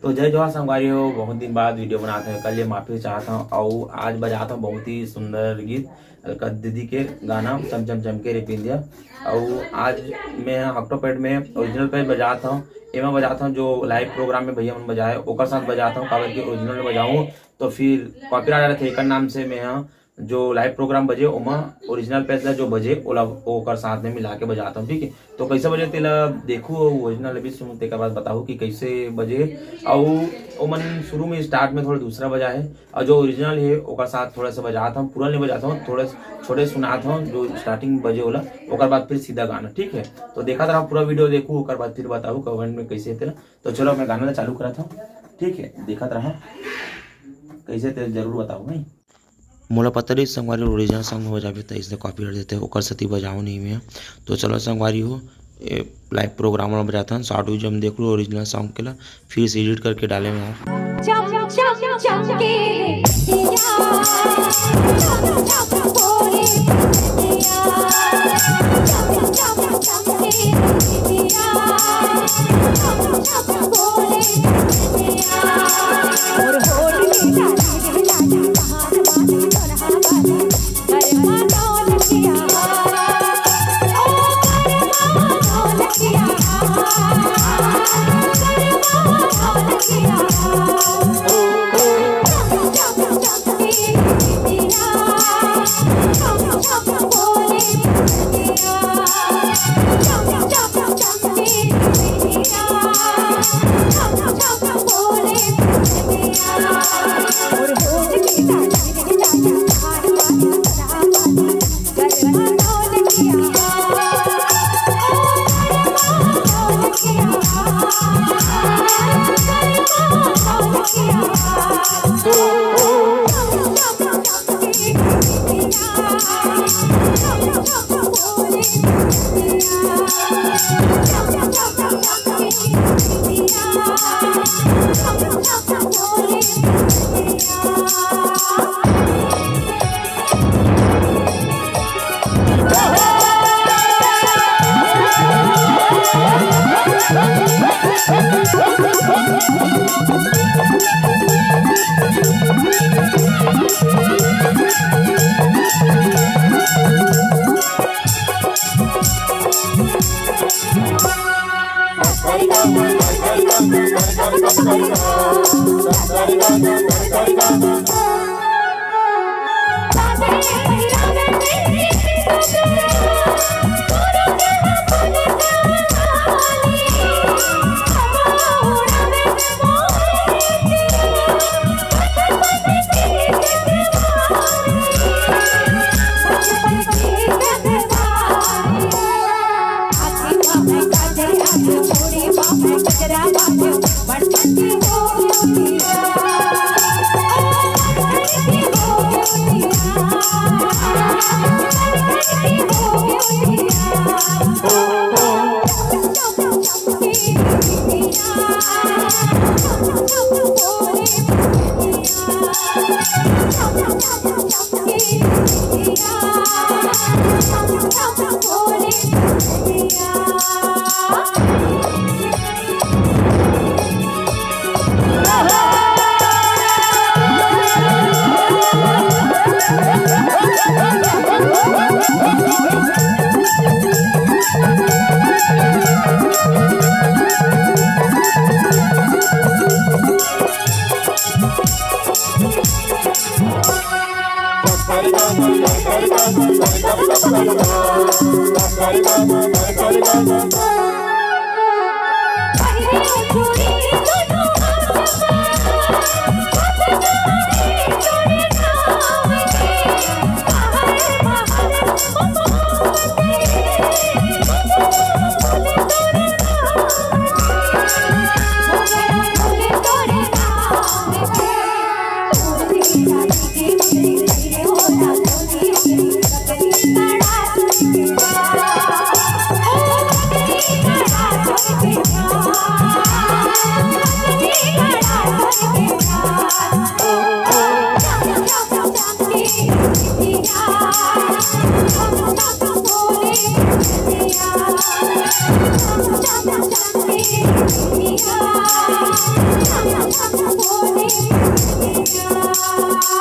तो जय जवाहर संगवारी, बहुत दिन बाद वीडियो बनाते हैं। कल ये माफी चाहता हूँ और आज बजाता हूँ बहुत ही सुंदर गीत अलका दीदी के गाना चम चम चमके रे पिंदिया। और आज मैं ऑक्टोपैड में ओरिजिनल पे बजाता हूँ, एमा बजाता हूँ जो लाइव प्रोग्राम में भैया मन बजाए ओकर साथ बजाता हूँ। काबर के ओरिजिनल में बजाऊँ तो फिर कॉपीराइट आ रहा था, एक नाम से मैं यहाँ जो लाइव प्रोग्राम बजे ओमा ओरिजिनल पैसा जो बजे ओला ओकर साथ में मिला के बजाता हूँ। ठीक है, तो कैसे बजे तेला देखू ओरिजिनल भी सुनू, तेकर बाद बताऊँ कि कैसे बजे। और ओमन शुरू में स्टार्ट में थोड़ा दूसरा बजा है और जो ओरिजिनल है ओकर साथ थोड़ा सा बजाता हूँ, पूरा नहीं बजाता हूँ, थोड़े छोटे सुनाता हूँ जो स्टार्टिंग बजे ओला, ओकर बाद फिर सीधा गाना। ठीक है, तो देखा था पूरा वीडियो देखू, ओकर बाद फिर बताऊँ कमेंट में कैसे तेला। तो चलो मैं गाना चालू करा था। ठीक है, देखा रहा कैसे तेल जरूर बताऊँ नहीं। मोला पता नहीं संगवारी ओरिजिनल सॉन्ग हो जाए तो इसने कॉपी कर देते ओकर सती बजाओ नहीं में। तो चलो संगवारी हो लाइव प्रोग्राम में बजाता हूँ, शॉर्ट वीडियो में देख लो ओरिजिनल सॉन्ग के ला, फिर से एडिट करके डाले में Bye.